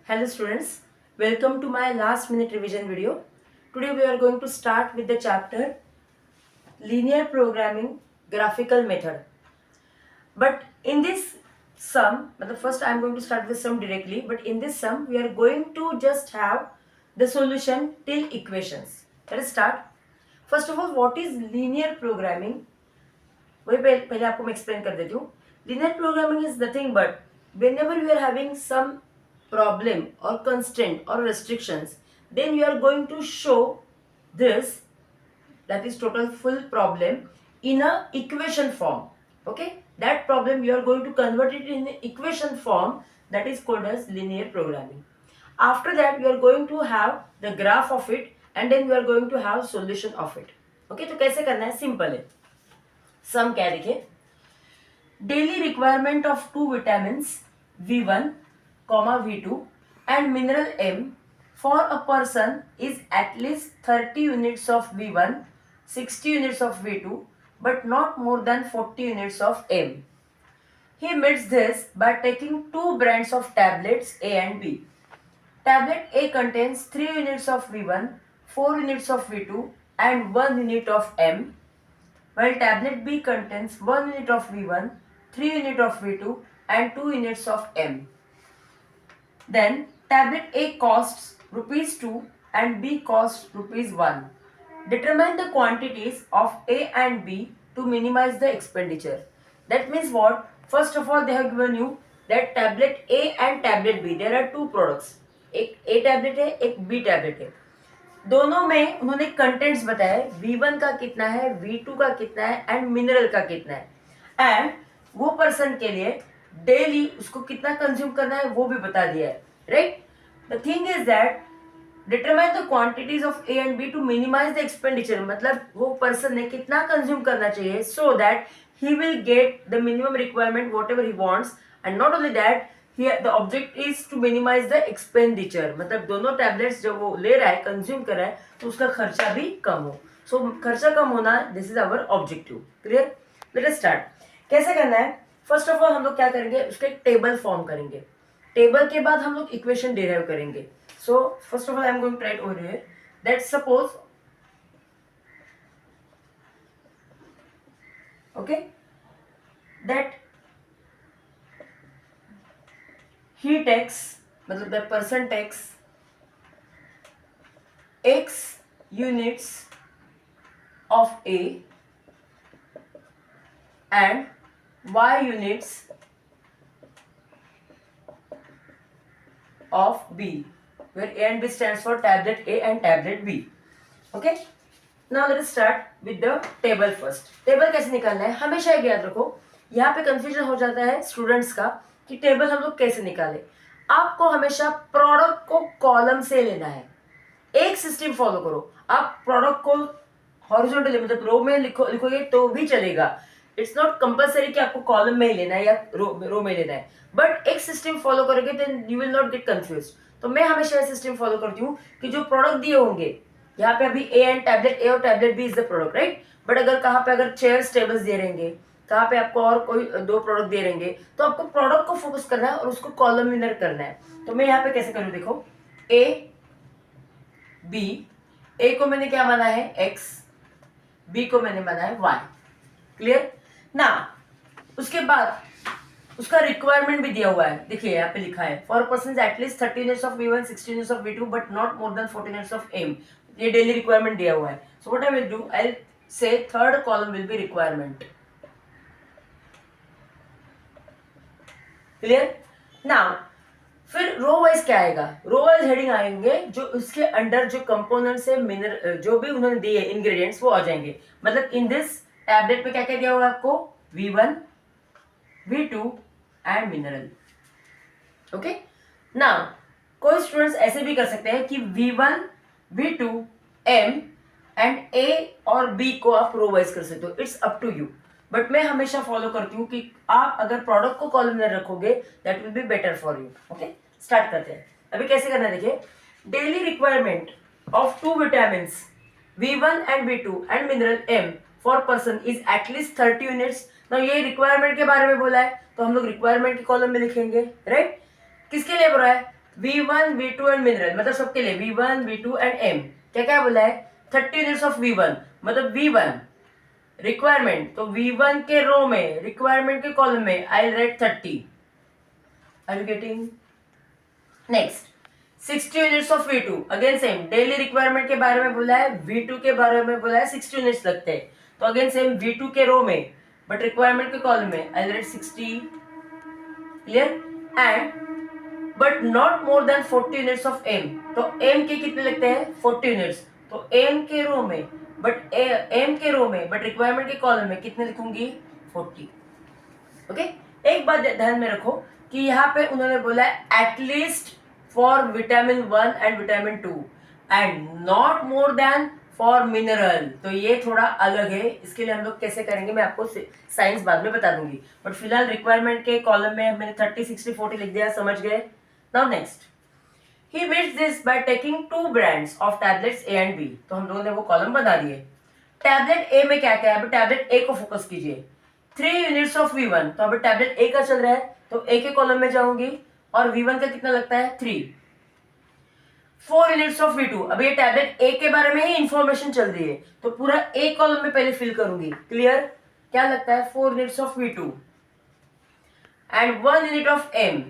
Hello students, welcome to my last minute revision video. Today we are going to start with the chapter Linear Programming Graphical Method. But in this sum, first I am going to start with sum directly, but in this sum we are going to just have the solution till equations. Let us start. First of all, what is linear programming? वही पहले आपको मैं explain कर देती हूँ. Linear programming is nothing but whenever you are having some problem or constraint or restrictions, then you are going to show this, that is total full problem, in a equation form. Okay, that problem you are going to convert it in equation form, that is called as linear programming. After that you are going to have the graph of it and then you are going to have solution of it. Okay, तो कैसे करना है? Simple है. सम क्या है देखिए, daily requirement of two vitamins V1, V2 and mineral M for a person is at least 30 units of V1, 60 units of V2, but not more than 40 units of M. He meets this by taking two brands of tablets A and B. Tablet A contains 3 units of V1, 4 units of V2 and 1 unit of M, while tablet B contains 1 unit of V1, 3 unit of V2 and 2 units of M. Then tablet A costs rupees 2 and B costs rupees 1. Determine the quantities of A and B to minimize the expenditure. That means what? First of all, they have given you that tablet A and tablet B. There are two products. एक A tablet है, एक B tablet है. दोनों में उन्होंने contents बताए, V1 का कितना है, V2 का कितना है एंड मिनरल का कितना है, एंड वो पर्सन के लिए डेली उसको कितना कंज्यूम करना है वो भी बता दिया है. Right, the thing is that determine the quantities of A and B to minimise the expenditure. मतलब वो पर्सन ने कितना कंज्यूम करना चाहिए so that he will get the minimum requirement whatever he wants, and not only that Here the object is to minimize the expenditure. मतलब दोनों tablets जब वो ले रहा है, कंज्यूम कर रहा है, तो उसका खर्चा भी कम हो. सो खर्चा कम होना, this is our objective. Clear? Let us start. कैसे करना है? फर्स्ट ऑफ ऑल हम लोग क्या करेंगे, उसका एक टेबल फॉर्म करेंगे. टेबल के बाद हम लोग इक्वेशन डिराइव करेंगे. So first of all I am going to write over here that suppose, okay, that he takes, मतलब the person takes x units of A and y units of B, where A and B stands for tablet A and tablet B. Okay, now let us start with the table first. Table कैसे निकालना है? हमेशा एक याद रखो, यहाँ पे confusion हो जाता है स्टूडेंट्स का कि टेबल हम लोग कैसे निकाले. आपको हमेशा प्रोडक्ट को कॉलम से लेना है. एक सिस्टम फॉलो करो. आप प्रोडक्ट को हॉरिजॉन्टली मतलब रो में लिखोगे तो भी चलेगा. इट्स नॉट कंपलसरी कि आपको कॉलम में ही लेना है या रो में लेना है, बट एक सिस्टम फॉलो करोगे then you will not get confuse. तो मैं हमेशा ये सिस्टम फॉलो करती हूँ कि जो प्रोडक्ट दिए होंगे, यहाँ पे अभी ए एंड टैबलेट ए और tablet B is the product, right. But अगर कहाँ पे अगर चेयर्स टेबल्स दे रहेंगे, कहाँ पे आपको और कोई दो प्रोडक्ट दे रहेंगे, तो आपको प्रोडक्ट को फोकस करना है और उसको कॉलमिनर करना है. तो मैं यहाँ पे कैसे करूँ, देखो, ए बी, ए को मैंने क्या माना है x, बी को मैंने माना है y. क्लियर ना? उसके बाद उसका रिक्वायरमेंट भी दिया हुआ है. देखिए यहाँ पे लिखा है for person at least 30 units of V1, 60 units of V2 but not more than 40 units of M. ये डेली रिक्वायरमेंट दिया हुआ है. So what I will do, I will say third column will be requirement. Clear? Now फिर row wise क्या आएगा, row wise heading आएंगे जो उसके अंडर जो कंपोनेंट्स है, मिनरल जो भी उन्होंने दिए इंग्रेडिएंट्स वो आ जाएंगे. मतलब इन दिस टैबलेट पे क्या क्या दिया होगा आपको, V1, V2 and mineral. Okay, now कोई स्टूडेंट्स ऐसे भी कर सकते हैं कि V1, V2, M and A और B को आप रो वाइज कर सकते हो. It's up to you. But मैं हमेशा फॉलो करती हूँ कि आप अगर प्रोडक्ट को कॉलम में रखोगे that will be better for you. Okay, start करते हैं. अभी कैसे करना है देखिए, daily requirement of two vitamin V1 and V2 and mineral M for person is at least 30 units. ना ये रिक्वायरमेंट के बारे में बोला है तो हम लोग रिक्वायरमेंट के कॉलम में लिखेंगे, राइट. किसके लिए बोला है, V1 V2 एंड मिनरल, मतलब सबके लिए V1 V2 एंड M। क्या क्या बोला है? 30 यूनिट्स ऑफ V1, मतलब V1 रिक्वायरमेंट, तो V1 के रो में, रिक्वायरमेंट के कॉलम में I write 30। Are you getting? Next 60 units of V2, again same, daily requirement के बारे में बोला है, V2 के बारे में बोला है 60 यूनिट्स लगते हैं, तो अगेन सेम V2 के रो में बट रिक्वायरमेंट के कॉलम में I write 60। Clear? And but not more than 40 units of M, तो M के कितने लगते हैं? 40 यूनिट्स, तो M के रो में बट रिक्वायरमेंट के कॉलम में कितने लिखूंगी? 40। ओके, एक बात ध्यान में रखो कि यहाँ पे उन्होंने बोला है at least for vitamin 1 and vitamin 2 and not more then for mineral, तो ये थोड़ा अलग है, इसके लिए हम लोग कैसे करेंगे मैं आपको साइंस बाद में बता दूंगी, बट फिलहाल रिक्वायरमेंट के कॉलम में मैंने 30 60 40 लिख दिया, समझ गए? Now next, he meets this by taking 2 brands of tablets A and B, तो हम लोगों ने वो कॉलम बना दिए। टैबलेट ए में क्या क्या है? अभी टैबलेट ए को फोकस कीजिए। 3 यूनिट्स ऑफ V1, तो अभी टैबलेट ए का चल रहा है, तो ए के कॉलम में जाऊंगी और V1 का कितना लगता है? 3। 4 यूनिट्स ऑफ V2, अभी ये टैबलेट ए के बारे में ही इंफॉर्मेशन चल रही है, तो पूरा ए कॉलम में पहले फिल करूंगी। क्लियर? क्या लगता है? 4 units of V2 and 1 unit of M।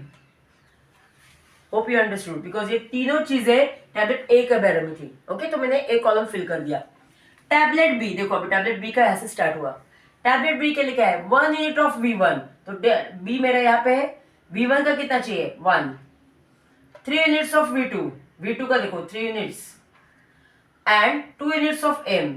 Hope you understood, because ये तीनों चीजें टैबलेट ए के बारे में थी। ओके, तो मैंने ए कॉलम फिल कर दिया। टैबलेट बी, देखो अभी टैबलेट बी का ऐसे स्टार्ट हुआ। टैबलेट बी के लिए क्या है? 1 यूनिट ऑफ V1, तो बी मेरा यहाँ पे है, V1 का कितना चाहिए? 1। 3 यूनिट्स ऑफ V2, V2 का देखो 3 units and 2 units of M।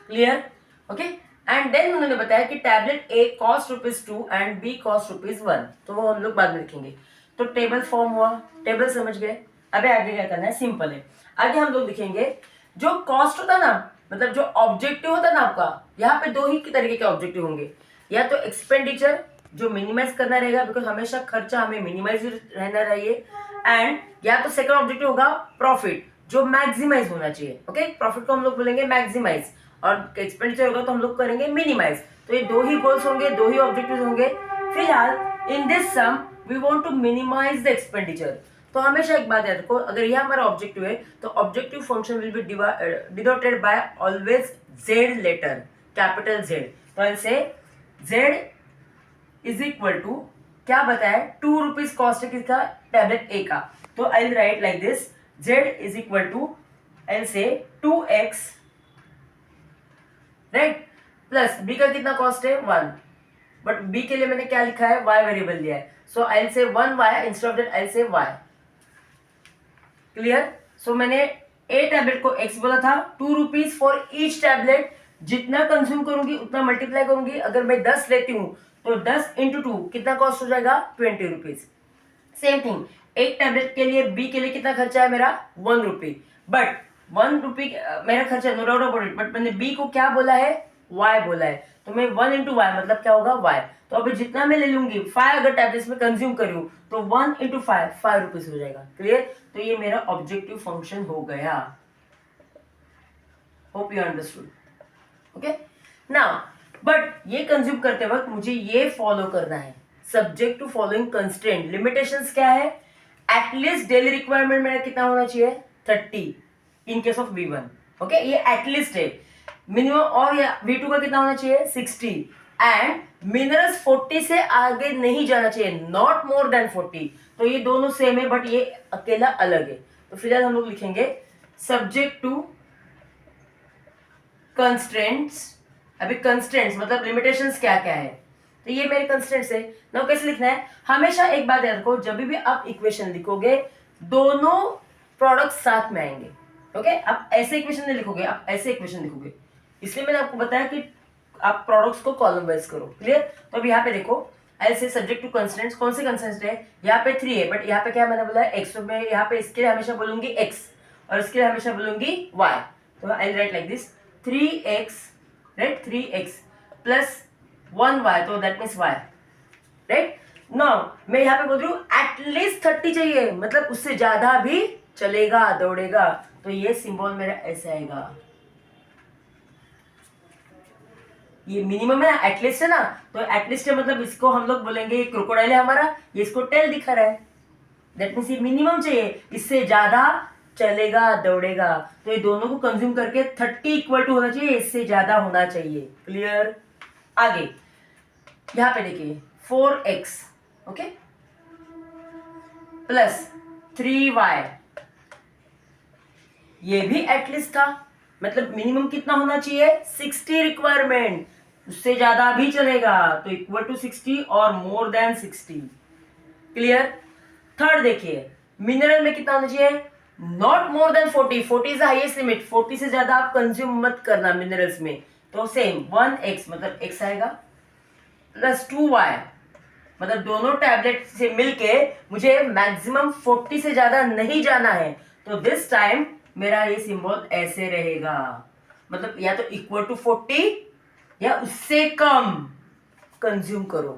Clear? Okay, and then उन्होंने बताया कि tablet A cost ₹2 and B cost ₹1, तो वो हम लोग बाद में लिखेंगे। तो टेबल फॉर्म हुआ, टेबल समझ गए? अबे आगे क्या करना है? सिंपल है, आगे हम लोग लिखेंगे जो कॉस्ट होता ना, मतलब जो ऑब्जेक्टिव होता ना आपका, यहाँ पे 2 ही तरीके के ऑब्जेक्टिव होंगे, या तो एक्सपेंडिचर जो मिनिमाइज करना रहेगा, बिकॉज हमेशा खर्चा हमें मिनिमाइज रहना चाहिए, एंड या तो सेकंड ऑब्जेक्टिव होगा प्रॉफिट जो मैक्सिमाइज होना चाहिए। ओके, प्रॉफिट को हम लोग बोलेंगे मैक्सिमाइज और एक्सपेंडिचर होगा तो हम लोग करेंगे मिनिमाइज। तो ये 2 ही गोल्स होंगे, 2 ही ऑब्जेक्टिव होंगे। फिलहाल in this sum we want to minimise the expenditure, तो हमेशा एक बात याद रखो, अगर यह हमारा ऑब्जेक्टिव है तो objective function will be denoted by always Z letter, capital Z. तो ऐसे जेड इज इक्वल टू क्या बताया? 2 रुपीज कॉस्ट है किसका? टैबलेट ए का, तो I write like this, Z is equal to I say 2x right, plus B का कितना कॉस्ट है? 1, बट बी के लिए मैंने क्या लिखा है? y वेरिएबल दिया है, सो आई से 1y instead of that I से y। क्लियर? सो मैंने ए टैबलेट को x बोला था, 2 रुपीज फॉर ईच टैबलेट, जितना कंज्यूम करूंगी उतना मल्टीप्लाई करूंगी। अगर मैं 10 लेती हूँ तो 10 × 2 कितना कॉस्ट हो जाएगा? 20 रुपीज। सेम थिंग, एक टैबलेट के लिए बी के लिए कितना खर्चा है मेरा? 1 रुपी, बट 1 रुपी मेरा खर्चा, no doubt about it, but मैंने बी को क्या बोला है? y बोला है, तो मैं 1 × y मतलब क्या होगा? y। तो अभी जितना मैं ले लूंगी 5 अगर टैबलेट्स में कंज्यूम करूं तो 1 × 5 रुपीज हो जाएगा। क्लियर? तो ये मेरा ऑब्जेक्टिव फंक्शन हो गया। Hope you understood. Okay, now but ये कंज्यूम करते वक्त मुझे ये फॉलो करना है, subject to following constraint. Limitations क्या है? एटलीस्ट डेली रिक्वायरमेंट मेरा कितना होना चाहिए? 30 in case of V1। Okay, ये एटलीस्ट है। मिनिमम और या V2 का कितना होना चाहिए? 60 एंड मिनरल्स 40 से आगे नहीं जाना चाहिए, नॉट मोर देन 40। तो ये दोनों सेम है बट ये अकेला अलग है। तो फिलहाल हम लोग लिखेंगे सब्जेक्ट टू कंस्ट्रेंट्स। अभी कंस्ट्रेंट्स मतलब लिमिटेशंस क्या क्या है, तो ये मेरे कंस्ट्रेंट्स है। नाउ कैसे लिखना है? हमेशा एक बात याद रखो, जब भी आप इक्वेशन लिखोगे दोनों प्रोडक्ट साथ में आएंगे। ओके, आप ऐसे इक्वेशन नहीं लिखोगे, आप ऐसे इक्वेशन लिखोगे, इसलिए मैंने आपको बताया कि आप प्रोडक्ट्स को कॉलम वाइज करो। क्लियर? तो अब यहाँ पे देखो, आई से सब्जेक्ट टू कंस्ट्रेंट्स, कौन से कंस्ट्रेंट्स है? यहाँ पे 3 है, बट यहाँ पे क्या मैंने बोला है? x, तो मैं यहाँ पे इसके लिए हमेशा बोलूंगी x और इसके लिए हमेशा बोलूंगी y। तो I write like this 3x right, 3x plus 1y, तो that means y right. Now मैं यहाँ पे बोल रही हूँ एटलीस्ट 30 चाहिए, मतलब उससे ज्यादा भी चलेगा, दौड़ेगा, तो ये सिंबल मेरा ऐसे आएगा। ये मिनिमम है ना, एटलीस्ट है ना, तो एटलीस्ट है मतलब इसको हम लोग बोलेंगे क्रोकोडाइल है हमारा, ये इसको टेल दिखा रहा है। दैट मीन्स ये मिनिमम चाहिए, इससे ज्यादा चलेगा दौड़ेगा, तो ये दोनों को कंज्यूम करके 30 इक्वल टू होना चाहिए, इससे ज्यादा होना चाहिए। क्लियर? आगे यहां पे देखिए 4x ओके प्लस 3y, ये भी एटलीस्ट था, मतलब मिनिमम कितना होना चाहिए 60 रिक्वायरमेंट, उससे ज्यादा भी चलेगा, तो इक्वल टू 60 और मोर देन 60। क्लियर? थर्ड देखिए मिनरल में कितना होना चाहिए, not more than 40, 40 is the highest limit, 40 से ज्यादा आप कंज्यूम मत करना मिनरल्स में, तो सेम 1x मतलब x आएगा प्लस 2y, मतलब दोनों टैबलेट से मिलके मुझे मैक्सिमम 40 से ज्यादा नहीं जाना है, तो दिस टाइम मेरा ये सिंबल ऐसे रहेगा, मतलब या तो इक्वल टू 40 या उससे कम कंज्यूम करो।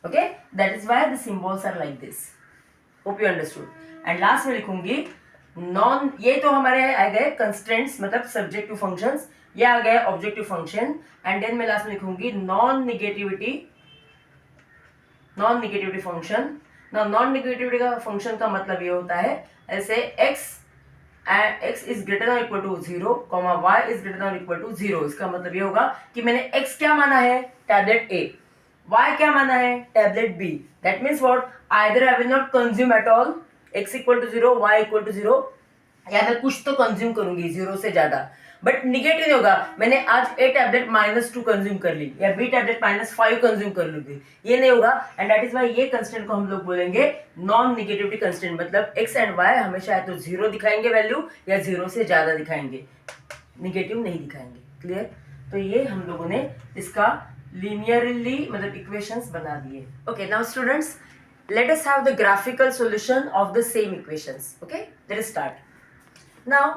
Okay, that is why the symbols are like this. Hope you understood. And last में लिखूंगी नॉन, ये तो हमारे आ गए कंस्ट्रेंट्स मतलब सब्जेक्टिव फंक्शंस, ये आ गए ऑब्जेक्टिव फंक्शन, एंड देन मैं लास्ट में लिखूंगी non negativity function. Non negativity का फंक्शन का मतलब ये होता है ऐसे x is greater than equal to 0, y is greater than equal to 0। इसका मतलब ये होगा कि मैंने x क्या माना है, टैबलेट A, y क्या माना है, tablet B। That means what, either I will not consume at all, x equal to 0, y equal to 0, या मैं कुछ तो कंज्यूम करूंगी 0 से ज्यादा, बट निगेटिव नहीं होगा, मैंने आज A टैबलेट -2 कंज्यूम कर ली या B टैबलेट -5 कंज्यूम कर लूंगी, ये नहीं होगा। एंड दैट इज व्हाई ये कंस्टेंट को हम लोग बोलेंगे नॉन निगेटिविटी कंस्टेंट, मतलब x एंड y हमेशा या तो 0 दिखाएंगे वैल्यू या 0 से ज्यादा दिखाएंगे, निगेटिव नहीं दिखाएंगे। क्लियर? तो ये हम लोगों ने इसका लिनियरली मतलब इक्वेशंस बना दिए। Okay, now students let us have the graphical solution of the same equations. Okay, late us start. Now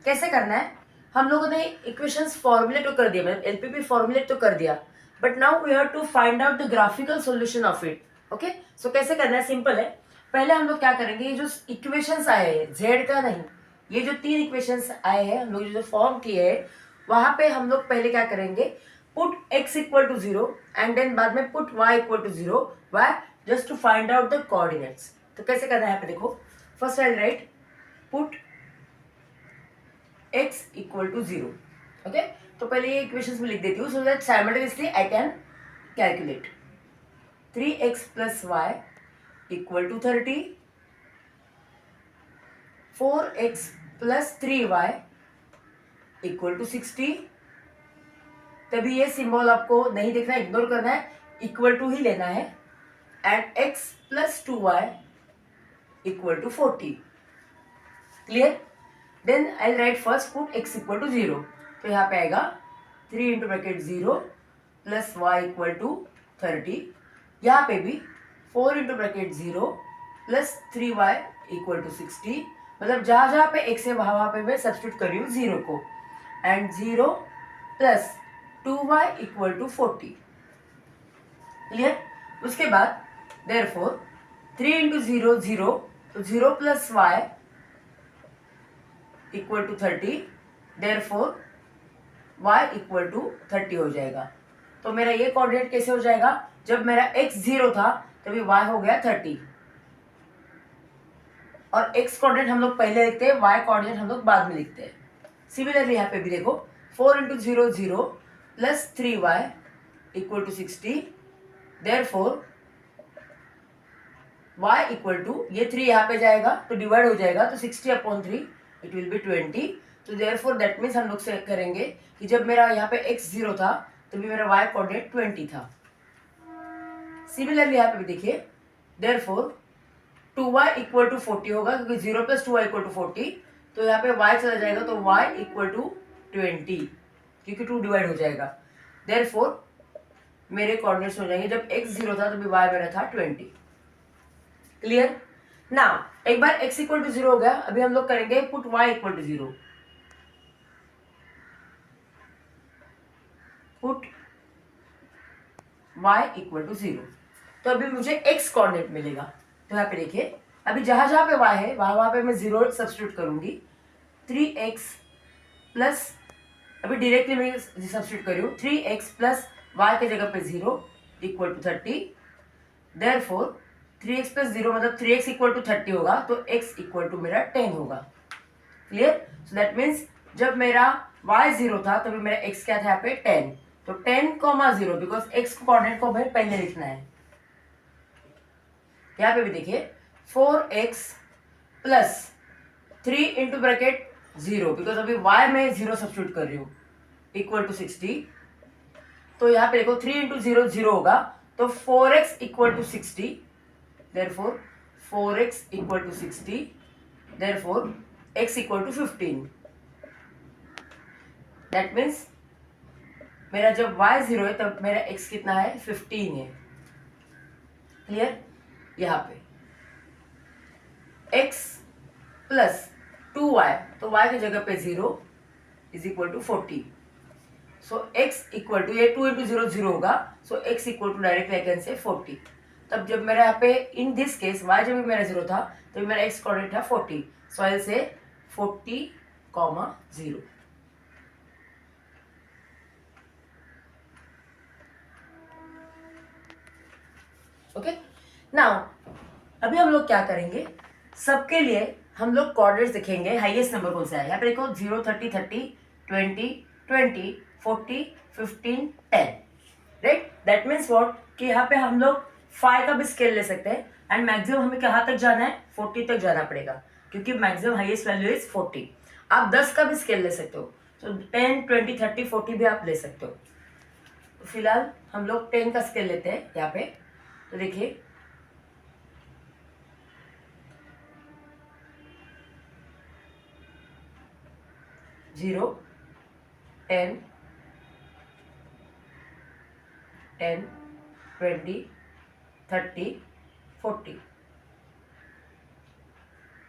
कैसे करना है, हम लोगों ने इक्वेशंस फॉर्मुलेट तो कर दिया, मतलब एलपीपी फॉर्मुलेट तो कर दिया, but now we have to find out the graphical solution of it. Okay, so कैसे करना है, सिंपल है। पहले हम लोग क्या करेंगे, ये जो इक्वेशंस आए हैं जेड का नहीं, ये जो 3 इक्वेशंस आए हैं हम लोग जो फॉर्म किए हैं, वहां पे हम लोग पहले क्या करेंगे, put x equal to 0 and then बाद में put y equal to 0, why just to find out the coordinates. तो कैसे करना है यहाँ पे देखो, first I write put x equal to 0। Okay, तो पहले ये इक्वेशंस में लिख देती हूँ so that simultaneously I can calculate. 3x plus y equal to 30, 4x plus 3y equal to 60। तभी ये सिंबल आपको नहीं देखना, इग्नोर करना है, इक्वल टू ही लेना है। And x plus 2y equal to 40। Clear? Then I write first put x equal to 0, तो यहाँ पे आएगा 3 into bracket 0 plus y equal to 30, यहाँ पे भी 4 into bracket 0 plus 3y equal to 60, मतलब जहाँ जहाँ पे x है वहाँ पे मैं सब्स्टिट्यूट कर रही हूँ 0 को, and 0 plus 2y equal to 40। Clear? उसके बाद देयरफॉर 3 इंटू 0 0, तो 0 plus y equal to 30, therefore y equal to 30 हो जाएगा। तो मेरा ये कोऑर्डिनेट कैसे हो जाएगा, जब मेरा x 0 था तभी y हो गया 30, और x कोऑर्डिनेट हम लोग पहले लिखते हैं, y कोऑर्डिनेट हम लोग बाद में लिखते हैं। सिमिलरली यहाँ पे भी देखो 4 into 0 0 plus 3y equal to 60, therefore y equal to, ये 3 यहाँ पे जाएगा तो डिवाइड हो जाएगा, तो 60 अपॉन 3 इट विल बी 20। तो देयरफॉर दैट मीन्स हम लोग से करेंगे कि जब मेरा यहाँ पे x 0 था तभी मेरा y कोऑर्डिनेट 20 था। सिमिलरली यहाँ पे भी देखिए देयरफॉर 2y इक्वल टू 40 होगा, क्योंकि 0 प्लस 2y इक्वल टू 40, तो यहाँ पे y चला जाएगा तो y इक्वल टू 20, क्योंकि 2 डिवाइड हो जाएगा। देयरफॉर मेरे कोऑर्डिनेट्स हो जाएंगे, जब x 0 था तभी y मेरा था 20। क्लियर? नाउ एक बार x इक्वल टू 0 हो गया, अभी हम लोग करेंगे put y equal to 0। Put y equal to 0, तो अभी मुझे x कोऑर्डिनेट मिलेगा। तो यहाँ पे देखिए अभी जहां जहां पे y है वहां पे मैं 0 सब्स्टिट्यूट करूंगी। 3x प्लस, अभी डायरेक्टली मैं सब्स्टिट्यूट कर रही हूँ, 3x प्लस y के जगह पे 0 equal to 30, therefore 3x plus 0 मतलब 3x इक्वल टू 30 होगा, तो x इक्वल टू मेरा 10 होगा। क्लियर? सो दैट मीन्स जब मेरा y 0 था तभी मेरा x क्या था यहाँ पे 10, तो 10,0 बिकॉज x को कोऑर्डिनेट को भाई पहले लिखना है। यहाँ पे भी देखिए 4x plus 3 into bracket 0 because अभी y में 0 सब्स्टिट्यूट कर रही हूँ इक्वल टू 60, तो यहाँ पे देखो 3 इंटू 0 0 होगा, तो 4x equal to 60, therefore 4x equal to 60, therefore x equal to 15। That means मेरा जब y 0 है तब मेरा x कितना है 15 है। क्लियर? यहाँ पे x प्लस 2y, तो y की जगह पे 0 is equal to 40, so x equal to, ये 2 इंटू 0 0 होगा, so x equal to directly I can say 40। तब जब मेरा यहाँ पे इन दिस केस y जब भी मेरा 0 था तो मेरा x कोऑर्डिनेट था 40, सो आई से 40, 0। ओके, नाउ अभी हम लोग क्या करेंगे, सबके लिए हम लोग कोऑर्डिनेट्स लिखेंगे, हाईएस्ट नंबर कौन सा है। यहाँ पे देखो 0 30 30 20 20 40 15 10, राइट? दैट मीन्स व्हाट कि यहाँ पे हम लोग 5 का भी स्केल ले सकते हैं, एंड मैक्सिमम हमें कहाँ तक जाना है 40 तक जाना पड़ेगा, क्योंकि मैक्सिमम हाईएस्ट वैल्यू इज 40। आप 10 का भी स्केल ले सकते हो, तो 10 20 30 40 भी आप ले सकते हो। तो फिलहाल हम लोग 10 का स्केल लेते हैं यहाँ पे, तो देखिए 0 10 10 20 30 40।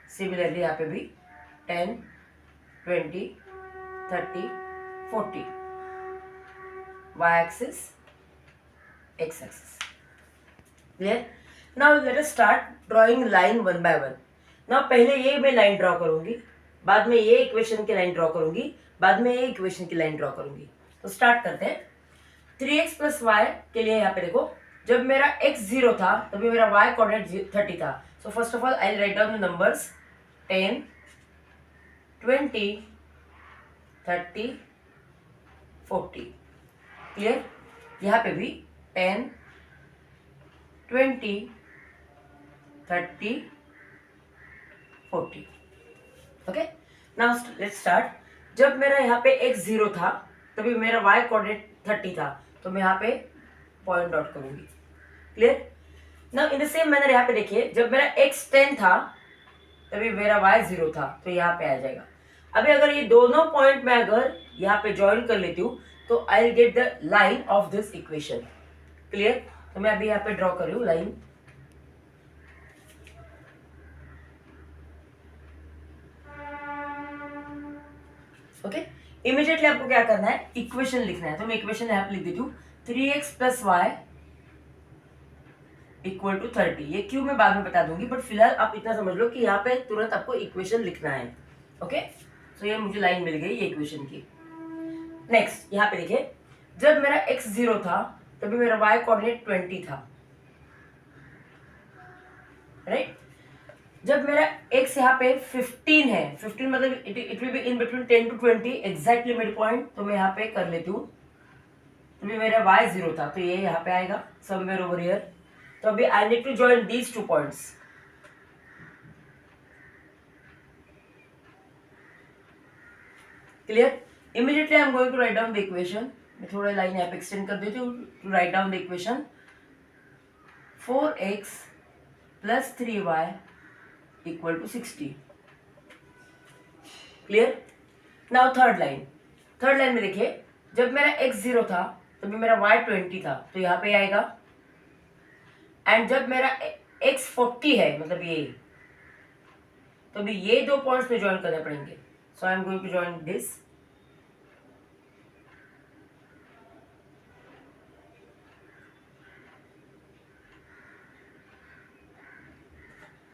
सिमिलरली यहाँ पे भी 10 20 30 40, y axis x axis। Clear? Now let us start drawing line one by one. Now पहले ये मैं लाइन ड्रॉ करूंगी, बाद में ये इक्वेशन की लाइन ड्रॉ करूंगी, बाद में ये इक्वेशन की लाइन ड्रॉ करूंगी। तो स्टार्ट करते हैं। 3x प्लस वाई के लिए यहाँ पे देखो, जब मेरा x 0 था तभी मेरा y कोऑर्डिनेट 30 था। सो first of all I right down the numbers 10 20 30 40। Clear? यहाँ पे भी 10 20 30 40। Okay, now let's start. जब मेरा यहाँ पे x 0 था तभी मेरा y कोऑर्डिनेट 30 था, तो मैं यहाँ पे पॉइंट डॉट करूंगी। Clear? Now in the same manner यहाँ पे देखिए, जब मेरा x 10 था तभी मेरा y 0 था, तो यहाँ पे आ जाएगा। अभी अगर ये दोनों पॉइंट में अगर यहाँ पे ज्वाइन कर लेती हूँ तो I will get the line of this equation. Clear? तो मैं अभी यहाँ पे ड्रॉ कर रही हूँ लाइन। ओके, इमीडिएटली आपको क्या करना है, इक्वेशन लिखना है। तो मैं इक्वेशन यहाँ पे लिख देती हूँ 3x plus y equal to 30। ये क्यों मैं बाद में बता दूंगी, बट फिलहाल आप इतना समझ लो कि यहाँ पे तुरंत आपको इक्वेशन लिखना है। ओके, तो ये मुझे लाइन मिल गई ये इक्वेशन की। नेक्स्ट यहाँ पे देखिए, जब मेरा x 0 था तभी मेरा y कोऑर्डिनेट 20 था, राइट? जब मेरा x यहाँ पे 15 है, 15 मतलब it will be in between 10 to 20 exactly mid point, तो मैं यहाँ पे कर लेती हूँ। तभी मेरा y 0 था, तो ये यहाँ पे आएगा समवेयर ओवर हियर। तो अभी I need to join these two points. Clear? Immediately I am going to write down the equation. मैं थोड़ा लाइन यहाँ पे एक्सटेंड कर देती हूँ to write down the equation. 4x plus 3y equal to 60। Clear? Now third line. Third line में देखिए, जब मेरा x 0 था तभी मेरा y 20 था, तो यहाँ पे आएगा। एंड जब मेरा x 40 है मतलब ये, तो अभी ये दो पॉइंट्स में ज्वाइन करने पड़ेंगे। So I am going to join this.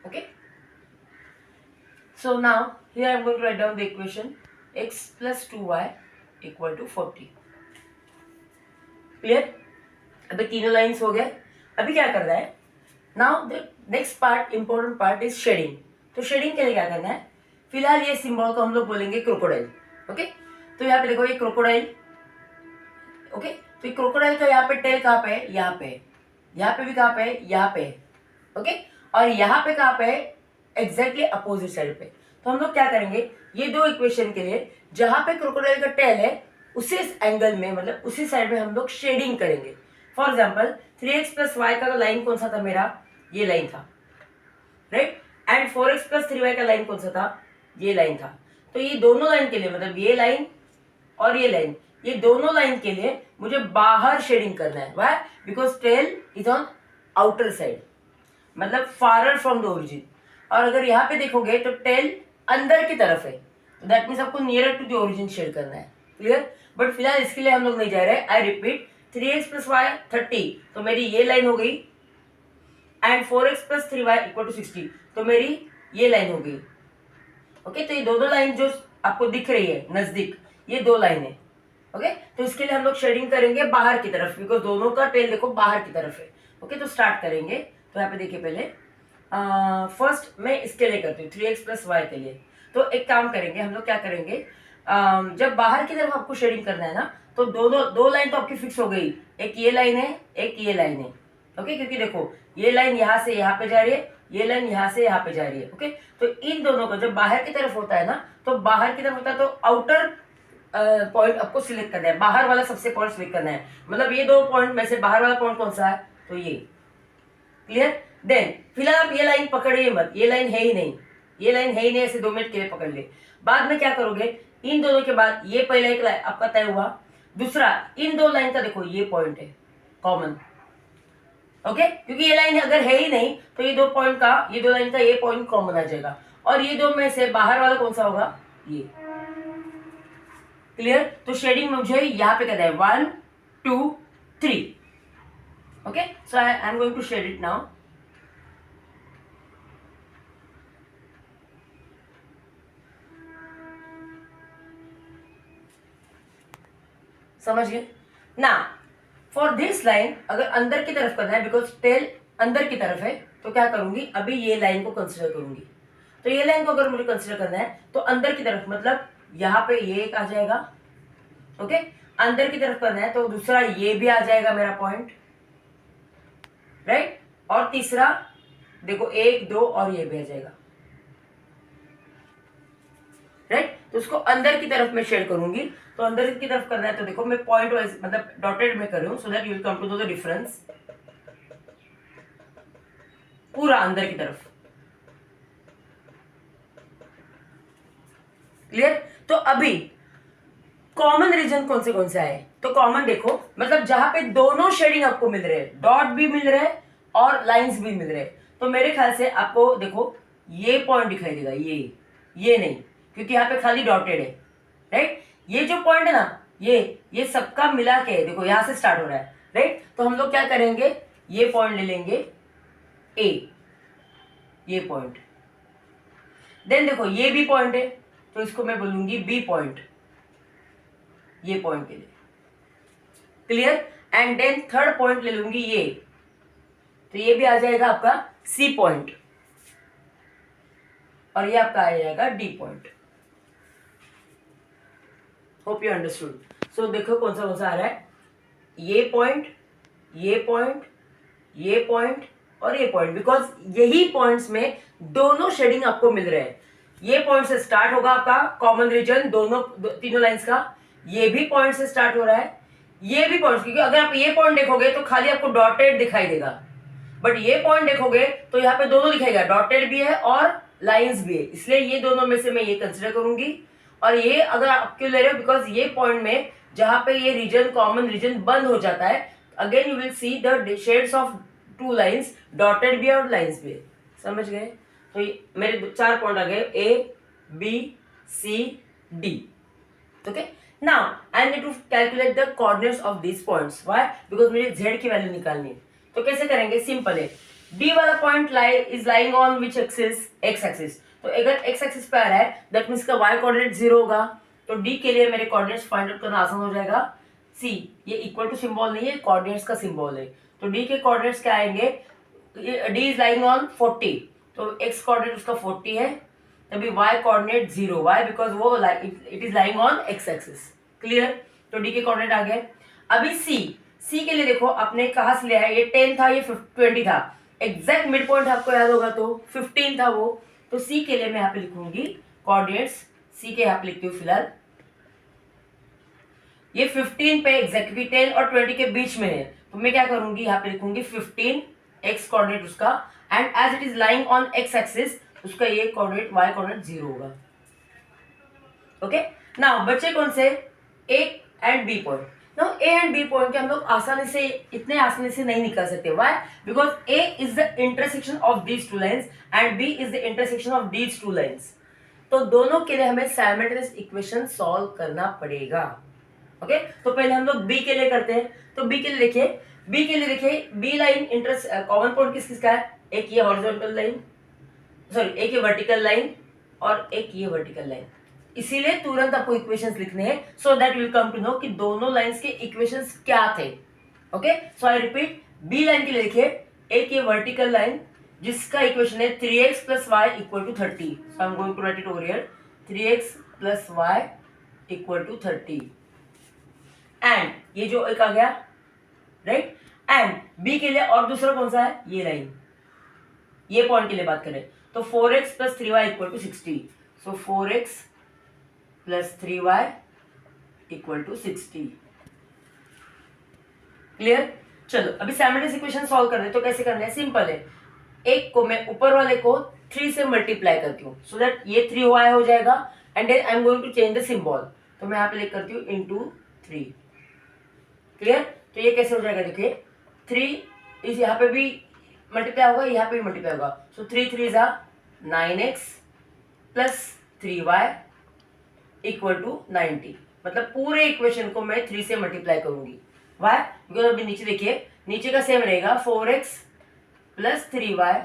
Okay, so now here I am going to write down the equation x plus 2y equal to 40. Clear? अभी तीनों लाइंस हो गए। अभी क्या करना है, now the next part, important part is shading. तो shading के लिए क्या करना है, फिलहाल ये सिंबल को हम लोग बोलेंगे क्रोकोडाइल। ओके, तो यहाँ पे देखो ये क्रोकोडाइल। ओके, तो ये क्रोकोडाइल का यहाँ पे टेल कहाँ पे है, यहाँ पे, यहाँ पे भी कहाँ पे है, यहाँ पे। ओके, और यहाँ पे कहाँ पे है, एग्जैक्टली अपोजिट साइड पे। तो हम लोग क्या करेंगे, ये दो इक्वेशन के लिए जहां पे क्रोकोडाइल का टेल है उसी एंगल में, मतलब उसी साइड में हम लोग शेडिंग करेंगे। For example 3x plus y का लाइन कौन सा था मेरा, ये लाइन था, right. And 4x plus 3y का लाइन कौन सा था, ये लाइन था। तो ये दोनों लाइन के लिए, मतलब ये लाइन और ये लाइन, ये दोनों लाइन के लिए मुझे बाहर शेडिंग करना है। Why, because tail is on outer side, मतलब फारर फ्रॉम द ओरिजिन। और अगर यहाँ पे देखोगे तो टेल अंदर की तरफ है, तो दैट मीन्स आपको nearer to the origin shade करना है। क्लियर, बट फिलहाल इसके लिए हम लोग नहीं जा रहे हैं। I repeat, 3x plus Y 30, तो मेरी ये लाइन हो गई। And 4x plus 3y equal to 60, तो मेरी ये लाइन हो गई। ओके, तो ये दोनों लाइन जो आपको दिख रही है नजदीक, ये दो लाइन है। ओके, तो इसके लिए हम लोग शेडिंग करेंगे बाहर की तरफ, बिकॉज दोनों का टेल देखो बाहर की तरफ है। ओके, तो स्टार्ट करेंगे। तो यहाँ पे देखिए, पहले फर्स्ट मैं इसके लिए करती हूँ 3x प्लस वाई के लिए। तो एक काम करेंगे हम लोग, क्या करेंगे, जब बाहर की तरफ आपको शेडिंग करना है ना, तो दो लाइन तो आपकी फिक्स हो गई, एक ये लाइन है, एक ये लाइन है। ओके, क्योंकि देखो ये लाइन यहाँ से यहाँ पे जा रही है, ये लाइन यहाँ से यहाँ पे जा रही है। ओके, तो इन दोनों को जब बाहर की तरफ होता है ना, तो बाहर की तरफ होता है तो आउटर पॉइंट आपको सिलेक्ट करना है, बाहर वाला सबसे पॉइंट सिलेक्ट करना है। मतलब ये दो पॉइंट में से बाहर वाला पॉइंट कौन सा है, तो ये। क्लियर, देन फिलहाल आप ये लाइन पकड़िए मत, ये लाइन है ही नहीं, ये लाइन है ही नहीं, ऐसे 2 मिनट के लिए पकड़ ले। बाद में क्या करोगे, इन दोनों के बाद ये पहला एक लाइन आपका तय हुआ, दूसरा इन दो लाइन का देखो ये पॉइंट है कॉमन। ओके, क्योंकि ये लाइन अगर है ही नहीं तो ये दो पॉइंट का, ये दो लाइन का ये पॉइंट कॉमन आ जाएगा। और ये दो में से बाहर वाला कौन सा होगा, ये। क्लियर, तो शेडिंग मुझे यहाँ पे कहता है 1 2 3। Okay, so I am going to shade it now. समझ गए ना। फॉर दिस लाइन अगर अंदर की तरफ करना है, बिकॉज टेल अंदर की तरफ है, तो क्या करूंगी, अभी ये लाइन को कंसिडर करूंगी। तो ये लाइन को अगर मुझे कंसिडर करना है तो अंदर की तरफ, मतलब यहाँ पे ये एक आ जाएगा। ओके, अंदर की तरफ करना है तो दूसरा ये भी आ जाएगा मेरा पॉइंट, राइट। और तीसरा देखो 1 2 और ये भी आ जाएगा, राइट। तो उसको अंदर की तरफ में शेड करूंगी। तो अंदर की तरफ करना है तो देखो मैं पॉइंट वाइज, मतलब डॉटेड में कर रही हूं, so that you will come to know the difference. पूरा अंदर की तरफ। क्लियर, तो अभी कॉमन रीजन कौन से है, तो कॉमन देखो, मतलब जहां पे दोनों शेडिंग आपको मिल रहे हैं, डॉट भी मिल रहे हैं और लाइंस भी मिल रहे हैं। तो मेरे ख्याल से आपको देखो ये पॉइंट दिखाई देगा, ये नहीं, क्योंकि यहाँ पे खाली डॉटेड है, राइट। ये जो पॉइंट है ना, ये सबका मिला के देखो यहाँ से स्टार्ट हो रहा है, राइट। तो हम लोग क्या करेंगे, ये पॉइंट ले लेंगे ए, ये पॉइंट। देन देखो ये भी पॉइंट है, तो इसको मैं बोलूंगी बी पॉइंट, ये पॉइंट के लिए। Clear, and then third point ले लूंगी ये, तो ये भी आ जाएगा आपका सी पॉइंट, और ये आपका आ जाएगा D point. Hope you understood. So देखो कौन सा आ रहा है, ये पॉइंट, ये पॉइंट, ये पॉइंट और ये पॉइंट, बिकॉज यही पॉइंट्स में दोनों शेडिंग आपको मिल रहे हैं। ये पॉइंट से स्टार्ट होगा आपका कॉमन रीजन, तीनों लाइंस का। ये भी पॉइंट से स्टार्ट हो रहा है, ये भी पॉइंट, क्योंकि अगर आप ये पॉइंट देखोगे तो खाली आपको डॉटेड दिखाई देगा, बट ये पॉइंट देखोगे तो यहाँ पे दोनों दिखाएगा, डॉटेड भी है और लाइंस भी है, इसलिए ये दोनों में से मैं ये कंसिडर करूंगी। और ये अगर आप क्यों ले रहे हो, बिकॉज ये पॉइंट में जहां पे ये रीजन, कॉमन रीजन बंद हो जाता है, again you will see the shades of 2 lines, dotted भी है और लाइंस भी है। समझ गए, तो मेरे 4 पॉइंट आ गए, A B C D. Okay, now I need to calculate the coordinates of this points. Why, because मुझे z की वैल्यू निकालनी है। तो कैसे करेंगे, सिंपल है, d वाला point is lying on which axis, x axis. तो अगर x एक्सिस पे आ रहा है दैट मींस का y कोऑर्डिनेट 0 होगा, तो d के लिए मेरे कोऑर्डिनेट्स फाइंड आउट करना आसान हो जाएगा। c, ये इक्वल टू सिंबल नहीं है, कोऑर्डिनेट्स का सिंबल है, तो d के कोऑर्डिनेट्स क्या आएंगे, डी इज लाइंग ऑन 40, तो x कोऑर्डिनेट उसका 40 है, तभी y कोऑर्डिनेट 0, वाई बिकॉज वो it is lying on x axis. Clear, तो d के कोऑर्डिनेट आ गए। अभी c के लिए देखो आपने कहाँ से लिया है, ये 10 था, ये 20 था, एग्जैक्ट मिड पॉइंट आपको याद होगा तो 15 था वो, तो c के लिए मैं यहाँ पे लिखूंगी कोऑर्डिनेट्स, c के यहाँ पे लिखती हूँ फिलहाल, ये 15 पे एग्जैक्टली 10 और 20 के बीच में है, तो मैं क्या करूंगी यहाँ पे लिखूंगी 15 x कोऑर्डिनेट उसका, and as it is lying on x axis उसका ये कोऑर्डिनेट y कोऑर्डिनेट 0 होगा। ओके, नाउ बच्चे कौन से, a and b point. Now a and b point के हम लोग इतने आसानी से नहीं निकाल सकते, why, because a is the intersection of these two lines and b is the intersection of these two lines, तो दोनों के लिए हमें साइमल्टेनियस इक्वेशन सॉल्व करना पड़ेगा। ओके, तो पहले हम लोग b के लिए करते हैं, तो b के लिए देखिए b line interest common point किस किसका है, एक ये हॉरिजॉन्टल लाइन, सॉरी एक ये वर्टिकल लाइन और एक ये वर्टिकल लाइन, इसीलिए तुरंत आपको इक्वेशंस लिखने हैं, so that you will come to know कि दोनों लाइंस के इक्वेशंस क्या थे। Okay, so I repeat, B line के लिए देखिए, एक ये वर्टिकल लाइन जिसका इक्वेशन है 3x plus y equal to 30, so I'm going to write it over here, 3x plus y equal to 30, and ये जो एक आ गया, राइट, एंड बी के लिए और दूसरा कौन सा है, ये लाइन, ये पॉइंट के लिए बात करें तो 4x plus 3y equal to 60, so 4x plus 3y equal to 60। Clear, चलो अभी साइमल्टेनियस इक्वेशन सॉल्व कर रहे, तो कैसे करना है, सिंपल है, एक को मैं ऊपर वाले को 3 से मल्टीप्लाई करती हूँ, सो दैट ये 3y हो जाएगा, and then I am going to change the symbol, तो मैं यहाँ पे लिख करती हूँ इंटू 3। क्लियर, तो ये कैसे हो जाएगा, देखिए 3 इस यहाँ पे भी मल्टीप्लाई होगा, यहाँ पे भी मल्टीप्लाई होगा, सो 3 3 जा 9x plus 3y equal to 90, मतलब पूरे इक्वेशन को मैं 3 से मल्टीप्लाई करूंगी, वाई, बिकॉज अभी नीचे देखिए, नीचे का सेम रहेगा 4x plus 3y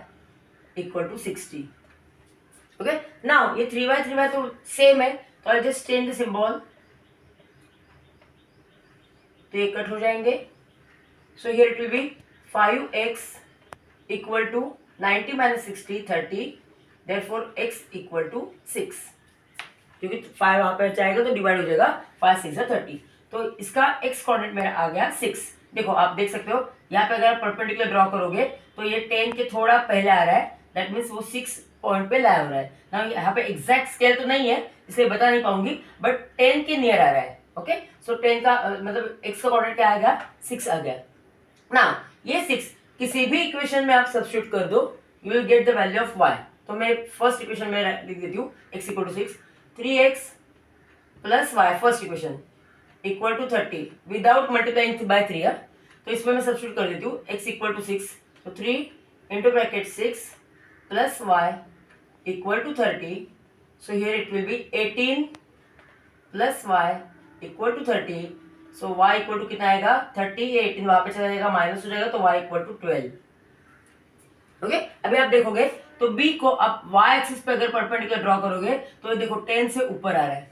equal to 60। Okay, now ये 3y तो सेम है, तो I just change the symbol, तो ये कट हो जाएंगे, so here it will be 5x equal to 90 minus 60 30, therefore x equal to 6, क्योंकि 5 वहां पर जाएगा तो डिवाइड हो जाएगा, 5 6 30, तो इसका x कोऑर्डिनेट मेरा आ गया 6। देखो आप देख सकते हो यहाँ पे अगर परपेंडिकुलर ड्रॉ करोगे तो ये 10 के थोड़ा पहले आ रहा है, दैट मीन्स वो 6 पॉइंट पे लाया हो रहा है ना, यहाँ पे एग्जैक्ट स्केल तो नहीं है इसलिए बता नहीं पाऊंगी, बट 10 के नियर आ रहा है। ओके, सो 10 का मतलब x का कोऑर्डिनेट क्या आ गया, 6 आ गया ना, ये 6 किसी भी इक्वेशन में आप सब्स्टिट्यूट कर दो, you will get the value of y, तो मैं फर्स्ट इक्वेशन में लिख देती हूँ x equal to 6, 3x plus y first equation equal to 30 without multiplying by 3, तो इसमें मैं सब्स्टिट्यूट कर देती हूँ x इक्वल टू 6, तो 3 into bracket 6 plus y equal to 30, so here it will be 18 plus y equal to 30, so y equal to कितना आएगा 30, 18 वहां पे चला जाएगा माइनस हो जाएगा, तो y इक्वल टू 12। ओके, अभी आप देखोगे तो b को आप y एक्सिस पे अगर परपेंडिकुलर ड्रॉ करोगे तो देखो 10 से ऊपर आ रहा है,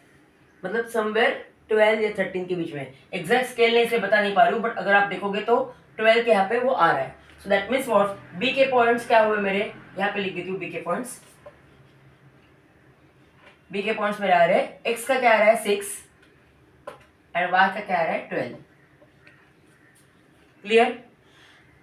मतलब समवेयर 12 या 13 के बीच में, एग्जैक्ट स्केल नहीं से बता नहीं पा रही हूँ, बट अगर आप देखोगे तो 12 के यहाँ पे वो आ रहा है, so that means what, b के पॉइंट्स क्या हुए मेरे, यहाँ पे लिख देती हूँ b के पॉइंट्स, b के पॉइंट्स मेरे आ रहे हैं, x का क्या आ रहा है 6 एंड y का क्या आ रहा है 12। क्लियर,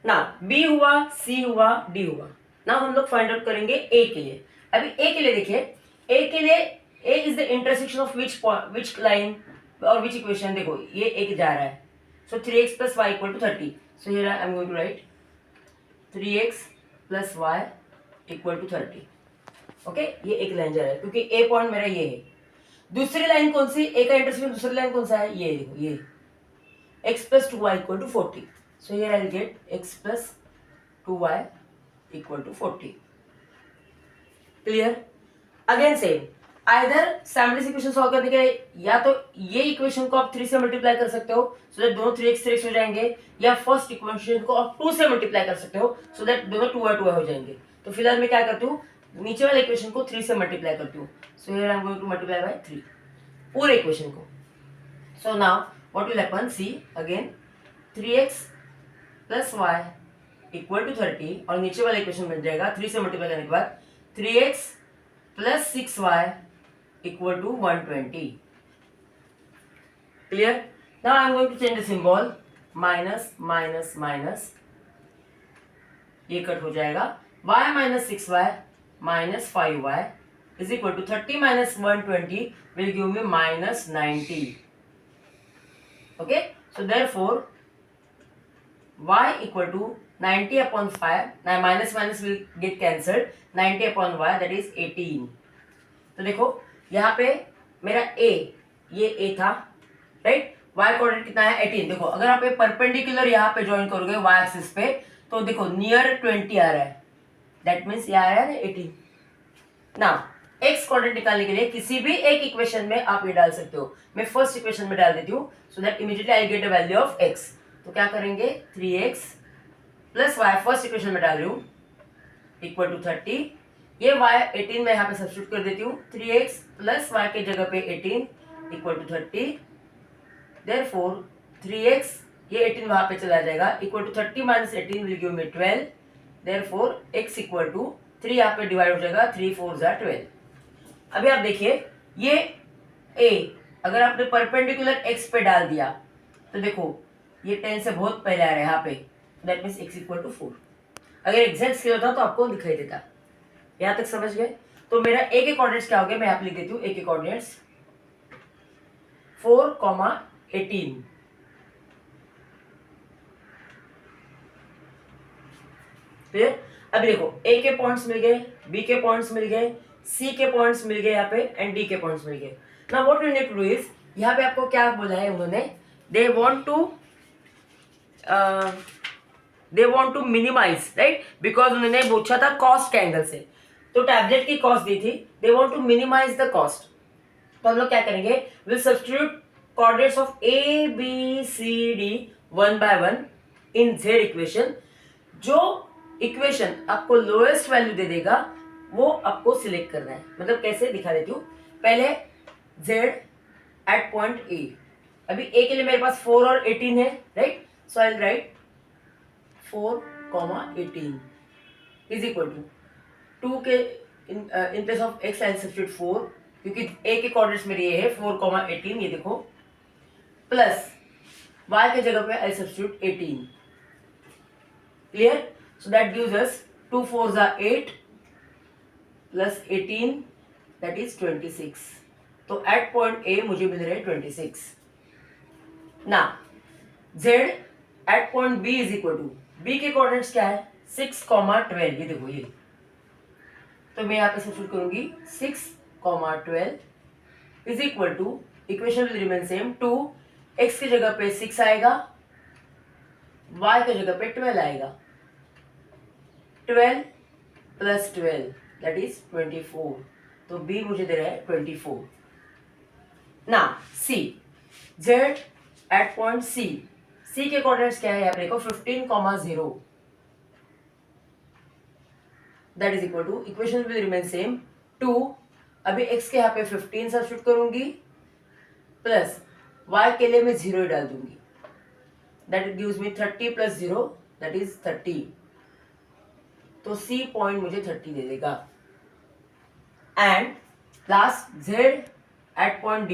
ना b हुआ, c हुआ, d हुआ, ना हम लोग फाइंड आउट करेंगे a के लिए। अभी a के लिए देखिए, a के लिए a is the intersection of which line और विच इक्वेशन, देखो ये एक जा रहा है, so 3x plus y equal to 30, so here I am going to write 3x plus y equal to 30। Okay, ये एक लाइन जा रहा है क्योंकि a पॉइंट मेरा ये है, दूसरी लाइन कौन सी, a का इंटरसेक्शन दूसरी लाइन कौन सा है, ये देखो ये x plus 2y equal to 40, so here I will get x plus 2y equal to 40। Clear, again same, either simultaneous equation solve करने के लिए या तो ये इक्वेशन को आप 3 से मल्टीप्लाई कर सकते हो सो दैट दोनों 3x हो जाएंगे, या फर्स्ट इक्वेशन को आप 2 से मल्टीप्लाई कर सकते हो सो दैट दोनों 2y हो जाएंगे। तो फिलहाल मैं क्या करती हूँ, नीचे वाले इक्वेशन को 3 से मल्टीप्लाई करती हूँ, so here I am going to multiply by 3 पूरे इक्वेशन को। So now what will happen, see again 3x plus y equal to 30 और नीचे वाला इक्वेशन बन जाएगा 3 से मल्टीप्लाई करने के बाद 3x plus 6y equal to 120. Clear? Now I am going to change the symbol. Minus minus minus, ये कट हो जाएगा. y minus 6y minus 5y is equal to 30 minus 120 will give me minus 90. Okay, so therefore y equal to 90 upon 5. Now minus minus will get cancelled. 90 upon y, that is 18. तो देखो यहाँ पे मेरा a, ये a था, right. y coordinate कितना है 18. देखो अगर आप परपेंडिकुलर यहाँ पे ज्वाइन करोगे y एक्सिस पे तो देखो नियर 20 आ रहा है, दैट मीन्स यहाँ आया ना 18. नाउ x कोऑर्डिनेट निकालने के लिए किसी भी एक इक्वेशन में आप ये डाल सकते हो. मैं फर्स्ट इक्वेशन में डाल देती हूँ so that immediately I get the value of x. तो क्या करेंगे 3x plus y first equation में डाल रही हूँ इक्वल टू 30. ये y 18 में यहाँ पे सब्स्टिट्यूट कर देती हूँ. 3x प्लस y के जगह पे 18 इक्वल टू 30. Therefore 3x ये 18 वहां पे चला जाएगा equal to 30 minus 18 will give me 12. Therefore x equal to 3 यहाँ पे डिवाइड हो जाएगा, 3 4 12. अभी आप देखिए ये a अगर आपने परपेंडिकुलर x पे डाल दिया तो देखो ये 10 से बहुत पहले आ रहा है यहाँ पे, that means x equal to 4. अगर एग्जैक्ट स्केल होता तो आपको दिखाई देता. यहाँ तक समझ गए? तो मेरा a के कोऑर्डिनेट्स क्या हो गए, मैं यहाँ पे लिख देती हूँ a के कोऑर्डिनेट्स 4,18. फिर अभी देखो a के पॉइंट्स मिल गए, b के पॉइंट्स मिल गए, c के पॉइंट्स मिल गए यहाँ पे एंड d के पॉइंट्स मिल गए. Now what you need to do is, यहाँ पे आपको क्या बोला है उन्होंने, they want to minimize, right, because उन्होंने पूछा था कॉस्ट के एंगल से, तो टैबलेट की कॉस्ट दी थी. They want to minimise the cost. तो हम लोग क्या करेंगे, will substitute coordinates of a b c d one by one in z equation. जो इक्वेशन आपको लोएस्ट वैल्यू दे देगा वो आपको सिलेक्ट करना है. मतलब कैसे दिखा देती हूँ. पहले z एट पॉइंट a. अभी a के लिए मेरे पास 4 और 18 है, right. So I will write 4,18 is equal to 2 के in place of x I substitute 4 क्योंकि a के कोऑर्डिनेट्स मेरे ये है 4,18, ये देखो, प्लस y के जगह पे I substitute 18. Clear? So that gives us 2 4 8 plus 18 that is 26. तो एट पॉइंट a मुझे मिल रहे 26. ना z at point b is equal to, b के कोऑर्डिनेट्स क्या है 6,12. ये देखो ये, तो मैं यहाँ पे सब्स्टिट्यूट करूंगी 6,12 is equal to, equation will remain same, 2 x की जगह पे 6 आएगा, y की जगह पे 12 आएगा. 12 प्लस 12 दैट इज 24. तो b मुझे दे रहा है 24. ना c, z at point c. c के कोऑर्डिनेट्स क्या है यहाँ पे देखो 15,0 that is equal to, equation will remain same, 2 अभी x के यहाँ पे 15 सब्स्टिट्यूट करूंगी प्लस y के लिए मैं 0 डाल दूंगी, that gives me 30 plus 0 that is 30. तो c पॉइंट मुझे 30 दे देगा. And last z at point d.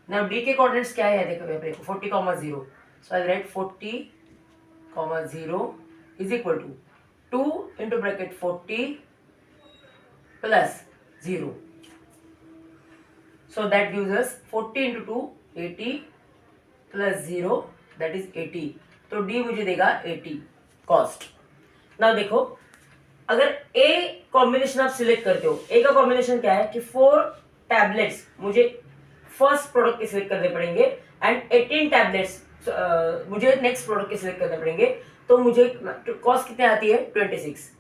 Now d के कोऑर्डिनेट्स क्या है देखो 40,0. So I write 40,0 is equal to 2 into bracket 40 plus 0. So that gives us 40 into 2 80 plus 0 that is 80. तो D मुझे देगा 80 कॉस्ट. नाउ देखो अगर A कॉम्बिनेशन आप सिलेक्ट करते हो, A का कॉम्बिनेशन क्या है कि 4 टैबलेट्स मुझे फर्स्ट प्रोडक्ट के सिलेक्ट करने पड़ेंगे एंड 18 टैबलेट्स मुझे नेक्स्ट प्रोडक्ट के सिलेक्ट करने पड़ेंगे. तो मुझे कॉस्ट कितनी आती है 26.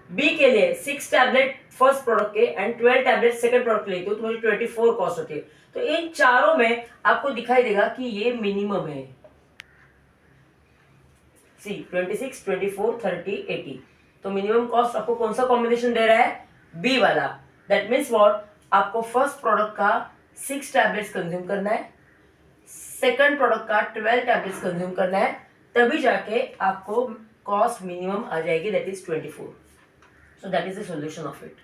बी के लिए 6 टैबलेट फर्स्ट प्रोडक्ट के एंड 12 टैबलेट सेकंड प्रोडक्ट के लेती हूँ तो मुझे 24 कॉस्ट होती है. तो इन चारों में आपको दिखाई देगा कि ये मिनिमम है. सी 26 24 30 80. तो मिनिमम कॉस्ट आपको कौन सा कॉम्बिनेशन दे रहा है, बी वाला. दैट मीन्स व्हाट, आपको फर्स्ट प्रोडक्ट का 6 टैबलेट्स कंज्यूम करना है, सेकंड प्रोडक्ट का 12 टैबलेट्स कंज्यूम करना है, तभी जाके आपको कॉस्ट मिनिमम आ जाएगी, that is 24. So that is the solution of it.